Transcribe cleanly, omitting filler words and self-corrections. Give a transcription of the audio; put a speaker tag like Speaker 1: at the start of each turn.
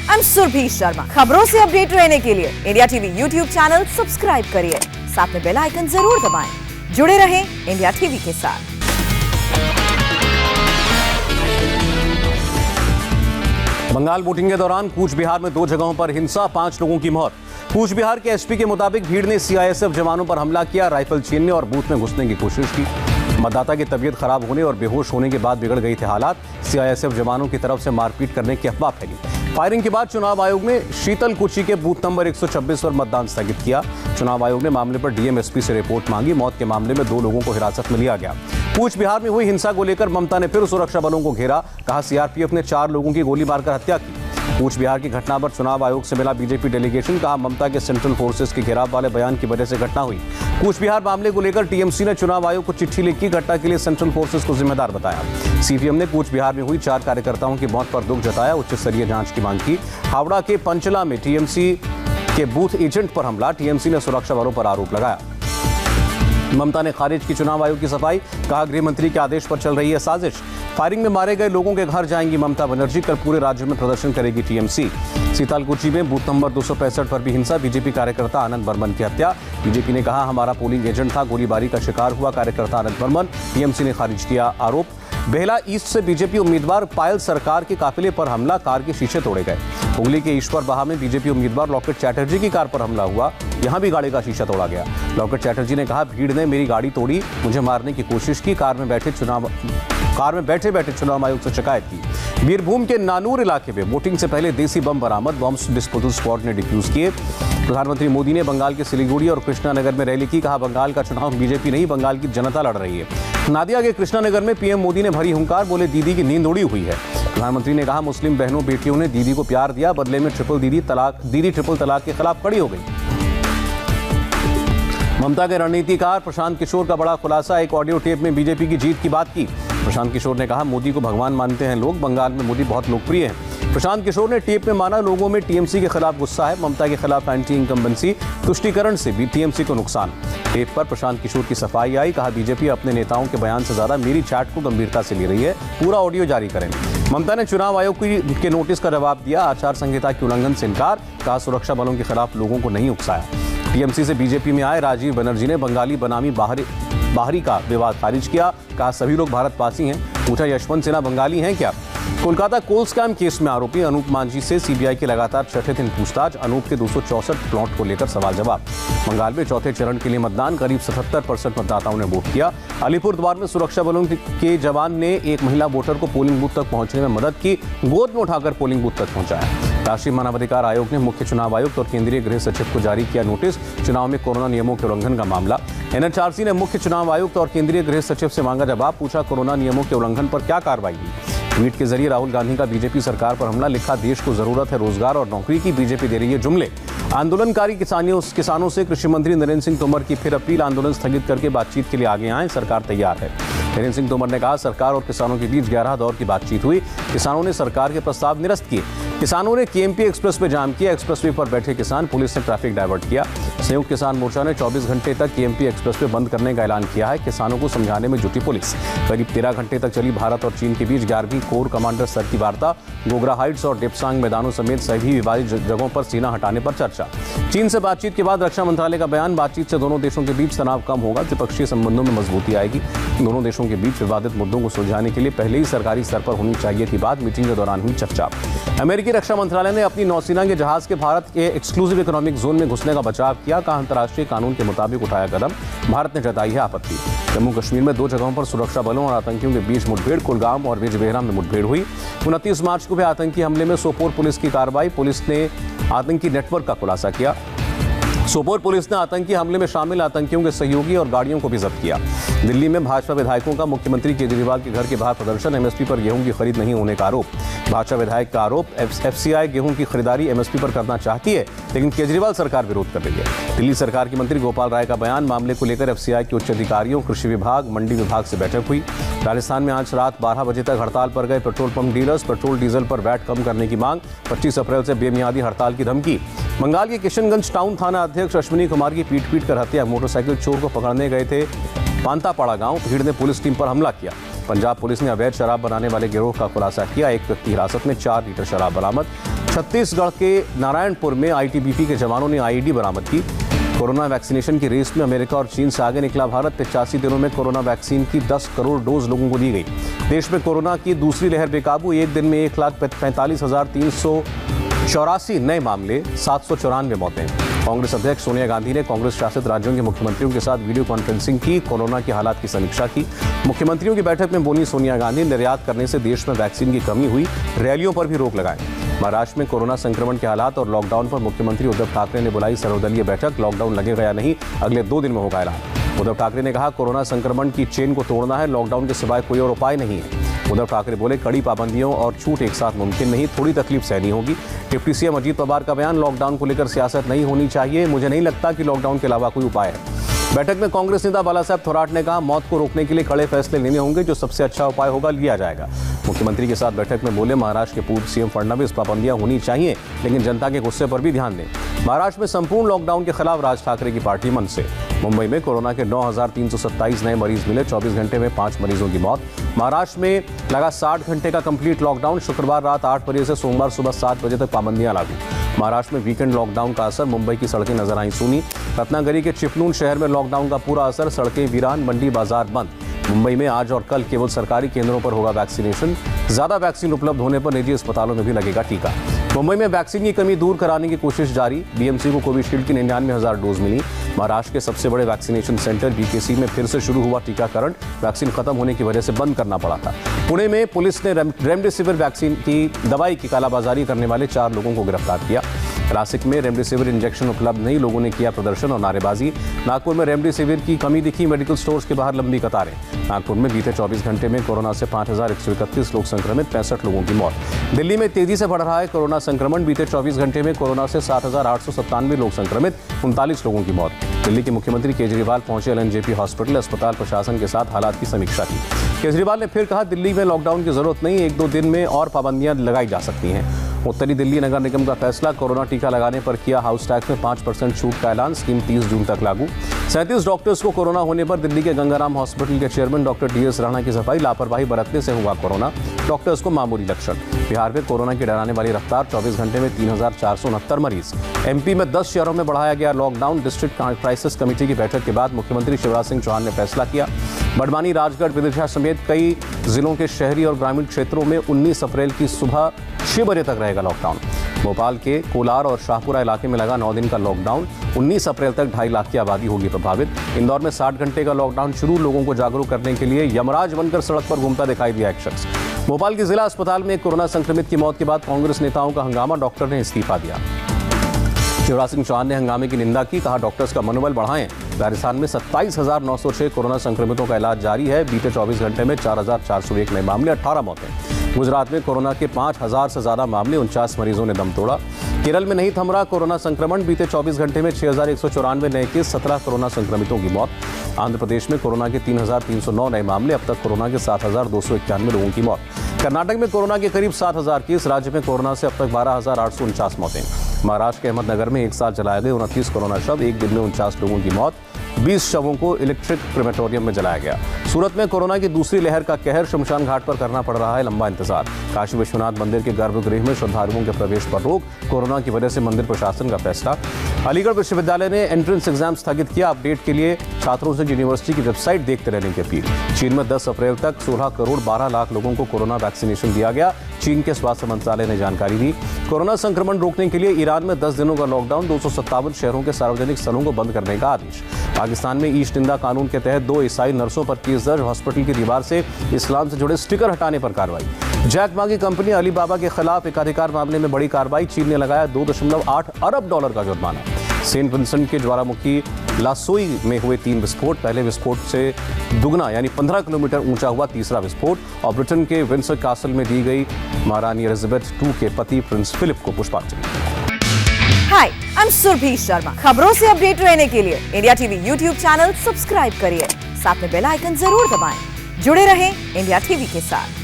Speaker 1: I am Surabhi Sharma. खबरों से update रहने के लिए India TV YouTube channel subscribe करिए, साथ में बेल आइकन जरूर दबाएं। जुड़े रहें इंडिया टीवी के साथ।
Speaker 2: बंगाल वोटिंग के दौरान कूच बिहार में 2 जगहों पर हिंसा, 5 लोगों की मौत। कूच बिहार के एसपी के मुताबिक भीड़ ने सीआईएसएफ जवानों पर हमला किया, राइफल छीनने और बूथ में घुसने की कोशिश की। मतदाता की तबीयत खराब होने और बेहोश होने के बाद बिगड़ गई थे हालात। सीआईएसएफ जवानों की तरफ से मारपीट करने की अफवाह फैली। फायरिंग के बाद चुनाव आयोग ने शीतलकुची के बूथ नंबर 126 पर मतदान स्थगित किया। चुनाव आयोग ने मामले पर डीएम एसपी से रिपोर्ट मांगी। मौत के मामले में 2 लोगों को हिरासत में लिया गया। कूच बिहार में हुई हिंसा को लेकर ममता ने फिर सुरक्षा बलों को घेरा। कहा सीआरपीएफ ने 4 लोगों की गोली मारकर हत्या की। कूच बिहार की घटना पर चुनाव आयोग से मिला बीजेपी डेलीगेशन। कहा ममता के सेंट्रल फोर्सेस के घेराव वाले बयान की वजह से घटना हुई। कूच बिहार मामले को लेकर टीएमसी ने चुनाव आयोग को चिट्ठी लिखी। घटना के लिए सेंट्रल फोर्सेस को जिम्मेदार बताया। सीपीएम ने कूच बिहार में हुई 4 कार्यकर्ताओं की मौत पर दुख जताया, उच्च स्तरीय जांच की मांग की। हावड़ा के पंचला में टीएमसी के बूथ एजेंट पर हमला, टीएमसी ने सुरक्षा बलों पर आरोप लगाया। ममता ने खारिज की चुनाव आयोग की सफाई। कहा गृह मंत्री के आदेश पर चल रही है साजिश। फायरिंग में मारे गए लोगों के घर जाएंगी ममता बनर्जी। कल पूरे राज्य में प्रदर्शन करेगी टीएमसी। सीतालकुची में बूथ नंबर 265 पर भी हिंसा, बीजेपी कार्यकर्ता आनंद बर्मन की हत्या। बीजेपी ने कहा हमारा पोलिंग एजेंट था, गोलीबारी का शिकार हुआ कार्यकर्ता आनंद बर्मन। टीएमसी ने खारिज किया आरोप। बेहला ईस्ट से बीजेपी उम्मीदवार पायल सरकार के काफिले पर हमला, कार के शीशे तोड़े गए। हुगली के ईश्वर बहा में बीजेपी उम्मीदवार लॉकेट चैटर्जी की कार पर हमला हुआ, यहां भी गाड़ी का शीशा तोड़ा गया। लॉकेट चैटर्जी ने कहा भीड़ ने मेरी गाड़ी तोड़ी, मुझे मारने की कोशिश की। कार में बैठे बैठे चुनाव आयोग से शिकायत की। बीरभूम के नानूर इलाके में वोटिंग से पहले देसी बम बरामद, बॉम्ब डिस्पोजल स्क्वाड ने डिफ्यूज किए। प्रधानमंत्री मोदी ने बंगाल के सिलीगुड़ी और कृष्णानगर में रैली की। कहा बंगाल का चुनाव बीजेपी नहीं, बंगाल की जनता लड़ रही है। नादिया के कृष्णानगर में पीएम मोदी ने भरी हुंकार, बोले दीदी की नींद उड़ी हुई है। प्रधानमंत्री ने कहा मुस्लिम बहनों बेटियों ने दीदी को प्यार दिया, बदले में दीदी ट्रिपल तलाक के खिलाफ खड़ी हो गई। ममता के रणनीतिकार प्रशांत किशोर का बड़ा खुलासा, एक ऑडियो टेप में बीजेपी की जीत की बात की। प्रशांत किशोर ने कहा मोदी को भगवान मानते हैं लोग, बंगाल में मोदी बहुत लोकप्रिय है। प्रशांत किशोर ने टेप में माना लोगों में टीएमसी के खिलाफ गुस्सा है, ममता के खिलाफ एंटी इनकम्बेंसी तुष्टीकरण से भी टीएमसी को नुकसान। टेप पर प्रशांत किशोर की सफाई आई। कहा बीजेपी अपने नेताओं के बयान से ज्यादा मेरी चैट को गंभीरता से ले रही है, पूरा ऑडियो जारी करें। ममता ने चुनाव आयोग के नोटिस का जवाब दिया, आचार संहिता के उल्लंघन से इनकार। कहा सुरक्षा बलों के खिलाफ लोगों को नहीं उकसाया। टीएमसी से बीजेपी में आए राजीव बनर्जी ने बंगाली बनामी बाहरी का विवाद खारिज किया। कहा सभी लोग भारतवासी हैं। पूछा यशवंत सिन्हा बंगाली हैं क्या? कोलकाता कोल स्कैम केस में आरोपी अनूप मांझी से सीबीआई की लगातार 6ठे दिन पूछताछ। अनूप के 264 प्लॉट को लेकर सवाल जवाब। बंगाल में 4थे चरण के लिए मतदान, करीब 77% मतदाताओं ने वोट किया। अलीपुरद्वार में सुरक्षा बलों के जवान ने एक महिला वोटर को पोलिंग बूथ तक पहुंचने में मदद की, गोद में उठाकर पोलिंग बूथ तक पहुंचाया। राष्ट्रीय मानवाधिकार आयोग ने मुख्य चुनाव आयुक्त और केंद्रीय गृह सचिव को जारी किया नोटिस, चुनाव में कोरोना नियमों के उल्लंघन का मामला। एनएचआरसी ने मुख्य चुनाव आयुक्त और केंद्रीय गृह सचिव से मांगा जवाब। पूछा कोरोना नियमों के उल्लंघन पर क्या कार्रवाई हुई। ट्वीट के जरिए राहुल गांधी का बीजेपी सरकार पर हमला, लिखा देश को जरूरत है रोजगार और नौकरी की, बीजेपी दे रही है जुमले। आंदोलनकारी किसानों से कृषि मंत्री नरेंद्र सिंह तोमर की फिर अपील, आंदोलन स्थगित करके बातचीत के लिए आगे आए, सरकार तैयार है। नरेंद्र सिंह तोमर ने कहा सरकार और किसानों के बीच 11 दौर की बातचीत हुई, किसानों ने सरकार के प्रस्ताव निरस्त किए। किसानों ने केएमपी एक्सप्रेस पे जाम किया, एक्सप्रेसवे पर बैठे किसान, पुलिस ने ट्रैफिक डायवर्ट किया। संयुक्त किसान मोर्चा ने 24 घंटे तक केएमपी एक्सप्रेसवे बंद करने का ऐलान किया है, किसानों को समझाने में जुटी पुलिस। करीब 13 घंटे तक चली भारत और चीन के बीच 11वीं कोर कमांडर स्तर की वार्ता, गोगरा हाइट्स और डेप्सांग मैदानों समेत सभी विवादित जगहों पर सीना हटाने पर चर्चा। चीन से बातचीत के बाद रक्षा मंत्रालय का बयान, बातचीत से दोनों देशों के बीच तनाव कम होगा, द्विपक्षीय संबंधों में मजबूती आएगी। दोनों देशों के बीच विवादित मुद्दों को सुलझाने के लिए पहले ही सरकारी स्तर पर होनी चाहिए थी बात, मीटिंग के दौरान हुई चर्चा। अमेरिकी रक्षा मंत्रालय ने अपनी नौसेना के जहाज के भारत के एक्सक्लूसिव इकोनॉमिक जोन में घुसने का बचाव किया। कहा अंतर्राष्ट्रीय कानून के मुताबिक उठाया कदम, भारत ने जताई है आपत्ति। जम्मू कश्मीर में 2 जगहों पर सुरक्षा बलों और आतंकियों के बीच मुठभेड़, कुलगाम और बिजबेहरा में मुठभेड़ हुई। 29 मार्च को भी आतंकी हमले में सोपोर पुलिस की कार्रवाई, पुलिस ने आतंकी नेटवर्क का खुलासा किया। सोपोर पुलिस ने आतंकी हमले में शामिल आतंकियों के सहयोगी और गाड़ियों को भी जब्त किया। दिल्ली में भाजपा विधायकों का मुख्यमंत्री केजरीवाल के घर के बाहर प्रदर्शन, एमएसपी पर गेहूं की खरीद नहीं होने का आरोप। भाजपा विधायक का आरोप, एफसीआई गेहूं की खरीदारी एमएसपी पर करना चाहती है, लेकिन केजरीवाल सरकार विरोध कर रही है। दिल्ली सरकार के मंत्री गोपाल राय का बयान, मामले को लेकर एफसीआई के उच्च अधिकारियों, कृषि विभाग, मंडी विभाग से बैठक हुई। राजस्थान में आज रात 12 बजे तक हड़ताल पर गए petrol pump dealers, petrol diesel पर वैट कम करने की मांग, 25 अप्रैल से बेमियादी हड़ताल की धमकी। बंगाल के किशनगंज टाउन थाना अध्यक्ष अश्विनी कुमार की पीट कर हत्या, मोटरसाइकिल चोर को पकड़ने गए थे पांतापाड़ा गांव, भीड़ ने पुलिस टीम पर हमला किया। पंजाब पुलिस ने अवैध शराब बनाने वाले गिरोह का खुलासा किया, एक व्यक्ति हिरासत में, 4 लीटर शराब बरामद। छत्तीसगढ़ के नारायणपुर में आईटीबीपी के जवानों ने आईईडी बरामद की। कोरोना वैक्सीनेशन की रेस में अमेरिका और चीन से आगे निकला भारत। 83 दिनों में कोरोना वैक्सीन की 10 करोड़ डोज लोगों को दी गई। देश में कोरोना की दूसरी लहर बेकाबू। एक दिन में 1,45,384 नए मामले, 794 मौतें। कांग्रेस अध्यक्ष सोनिया गांधी ने कांग्रेस शासित राज्यों के मुख्यमंत्रियों के साथ वीडियो कॉन्फ्रेंसिंग की। कोरोना की हालात की समीक्षा की। मुख्यमंत्रियों की बैठक में बोली सोनिया गांधी, निर्यात करने से देश में वैक्सीन की कमी हुई, रैलियों पर भी रोक लगाएं। महाराष्ट्र में कोरोना संक्रमण के हालात और लॉकडाउन पर मुख्यमंत्री उद्धव ठाकरे ने बुलाई सर्वदलीय बैठक। लॉकडाउन लगेगा या नहीं, अगले 2 दिन में होगा ऐलान। उद्धव ठाकरे ने कहा, कोरोना संक्रमण की चेन को तोड़ना है, लॉकडाउन के सिवाय कोई और उपाय नहीं है। उद्धव ठाकरे बोले, कड़ी पाबंदियों और छूट एक साथ मुमकिन नहीं, थोड़ी तकलीफ सहनी होगी। डिप्टी सीएम अजीत पवार का बयान, लॉकडाउन को लेकर सियासत नहीं होनी चाहिए, मुझे नहीं लगता कि लॉकडाउन के अलावा कोई उपाय है। बैठक में कांग्रेस नेता बालासाहेब थोराट ने कहा, मौत को रोकने के लिए कड़े फैसले लेने होंगे, जो सबसे अच्छा उपाय होगा लिया जाएगा। मुख्यमंत्री के साथ बैठक में बोले, महाराष्ट्र के पूर्व सीएम फडणवीस, पाबंदियां होनी चाहिए लेकिन जनता के गुस्से पर भी ध्यान दें। महाराष्ट्र में संपूर्ण लॉकडाउन के खिलाफ राज ठाकरे की पार्टी मन से। मुंबई में कोरोना के 9,327 नए मरीज मिले, 24 घंटे में 5 मरीजों की मौत। महाराष्ट्र में लगा 60 घंटे का कंप्लीट लॉकडाउन। शुक्रवार रात 8 बजे से सोमवार सुबह 7 बजे तक पाबंदियां लागू। महाराष्ट्र में वीकेंड लॉकडाउन का असर, मुंबई की सड़कें नजर आई सूनी। रत्नागिरी के चिपलून शहर में लॉकडाउन का पूरा असर, सड़कें वीरान, मंडी बाजार बंद। मुंबई में आज और कल केवल सरकारी केंद्रों पर होगा वैक्सीनेशन। ज्यादा वैक्सीन उपलब्ध होने पर निजी अस्पतालों में भी लगेगा टीका। मुंबई में वैक्सीन की कमी दूर कराने की कोशिश जारी। बीएमसी को कोविशील्ड की 99,000 डोज मिली। महाराष्ट्र के सबसे बड़े वैक्सीनेशन सेंटर बीकेसी में फिर से शुरू हुआ टीकाकरण। वैक्सीन खत्म होने की वजह से बंद करना पड़ा था। पुणे में पुलिस ने रेमडेसिविर वैक्सीन की दवाई की कालाबाजारी करने वाले 4 लोगों को गिरफ्तार किया। नासिक में रेमडेसिविर इंजेक्शन उपलब्ध नहीं, लोगों ने किया प्रदर्शन और नारेबाजी। नागपुर में रेमडेसिविर की कमी दिखी, मेडिकल स्टोर्स के बाहर लंबी कतारें। नागपुर में बीते 24 घंटे में कोरोना से 5,131 लोग संक्रमित, 65 लोगों की मौत। दिल्ली में तेजी से बढ़ रहा है कोरोना संक्रमण। बीते 24 घंटे में कोरोना से 7,897 लोग संक्रमित, 39 लोगों की मौत। दिल्ली के मुख्यमंत्री केजरीवाल पहुंचे एलएनजेपी हॉस्पिटल, अस्पताल प्रशासन के साथ हालात की समीक्षा की। केजरीवाल ने फिर कहा, दिल्ली में लॉकडाउन की जरूरत नहीं, 1-2 दिन में और पाबंदियां लगाई जा सकती हैं। उत्तरी दिल्ली नगर निगम का फैसला, कोरोना टीका लगाने पर किया हाउस टैक्स में 5% छूट का ऐलान, स्कीम 30 जून तक लागू। 37 डॉक्टर्स को कोरोना होने पर दिल्ली के गंगाराम हॉस्पिटल के चेयरमैन डॉक्टर डीएस राणा की सफाई, लापरवाही बरतने से हुआ कोरोना, डॉक्टर्स को मामूली लक्षण। बिहार में कोरोना की डराने वाली रफ्तार, 24 घंटे में 3,469 मरीज। एमपी में 10 शहरों में बढ़ाया गया लॉकडाउन। डिस्ट्रिक्ट क्राइसिस कमेटी की बैठक के बाद मुख्यमंत्री शिवराज सिंह चौहान ने फैसला किया। बड़वानी, राजगढ़, विदिशा समेत कई जिलों के शहरी और ग्रामीण क्षेत्रों में 19 अप्रैल की सुबह 6 बजे तक रहेगा लॉकडाउन। भोपाल के कोलार और शाहपुरा इलाके में लगा 9 दिन का लॉकडाउन। 19 अप्रैल तक 2.5 लाख की आबादी होगी प्रभावित। इंदौर में 60 घंटे का लॉकडाउन शुरू। लोगों को जागरूक करने के लिए यमराज बनकर सड़क पर घूमता दिखाई दिया एक शख्स। भोपाल के जिला अस्पताल में कोरोना संक्रमित की मौत के बाद कांग्रेस नेताओं का हंगामा, डॉक्टर ने इस्तीफा दिया। शिवराज सिंह चौहान ने हंगामे की निंदा की, कहा डॉक्टर्स का मनोबल बढ़ाएं। राजस्थान में 27,906 कोरोना संक्रमितों का इलाज जारी है। बीते 24 घंटे में 4,401 नए मामले, 18 मौतें। गुजरात में कोरोना के 5,000 से ज्यादा मामले, 49 मरीजों ने दम तोड़ा। केरल में नहीं थम रहा कोरोना संक्रमण। बीते 24 घंटे में 6,194 नए केस, 17 कोरोना संक्रमितों की मौत। आंध्र प्रदेश में कोरोना के 3,309 नए मामले, अब तक कोरोना के 7,291 लोगों की मौत। कर्नाटक में कोरोना के करीब 7,000 केस। राज्य में कोरोना से अब तक 12,849 मौतें। महाराष्ट्र के अहमदनगर में एक साथ जलाए गए 29 कोरोना शव, एक दिन में 49 लोगों की मौत। 20 शवों को इलेक्ट्रिक क्रेमेटोरियम में जलाया गया। सूरत में कोरोना की दूसरी लहर का कहर, शमशान घाट पर करना पड़ रहा है लंबा इंतजार। काशी विश्वनाथ मंदिर के गर्भगृह में श्रद्धालुओं के प्रवेश पर रोक, कोरोना की वजह से मंदिर प्रशासन का फैसला। अलीगढ़ विश्वविद्यालय ने एंट्रेंस एग्जाम स्थगित किया। अपडेट के लिए छात्रों से यूनिवर्सिटी की वेबसाइट देखते रहने की अपील। चीन में 10 अप्रैल तक 16 करोड़ 12 लाख लोगों को कोरोना वैक्सीनेशन दिया गया, चीन के स्वास्थ्य मंत्रालय ने जानकारी दी। कोरोना संक्रमण रोकने के लिए ईरान में 10 दिनों का लॉकडाउन, 257 शहरों के सार्वजनिक स्थलों को बंद करने का आदेश। पाकिस्तान में ईस्ट इंडिया कानून के तहत 2 ईसाई नर्सों पर केस दर्ज, हॉस्पिटल की दीवार से इस्लाम से जुड़े स्टिकर हटाने पर कार्रवाई। जैक मा की कंपनी अलीबाबा के खिलाफ एकाधिकार मामले में बड़ी कार्रवाई, चीन ने लगाया $2.8 अरब का जुर्माना। सेंट विंसेंट के ज्वालामुखी लासोई में हुए 3 विस्फोट, पहले विस्फोट से दुगना यानी 15 किलोमीटर ऊंचा हुआ तीसरा विस्फोट। और ब्रिटेन के विंडसर कासल में दी गई महारानी एलिजाबेथ II के पति प्रिंस फिलिप को पुष्पांजलि।
Speaker 1: हाय, आई एम सुरभि शर्मा। खबरों से अपडेट रहने के लिए India TV YouTube channel subscribe करिए, साथ में बेल आइकन जरूर दबाएं। जुड़े रहें इंडिया टीवी के साथ।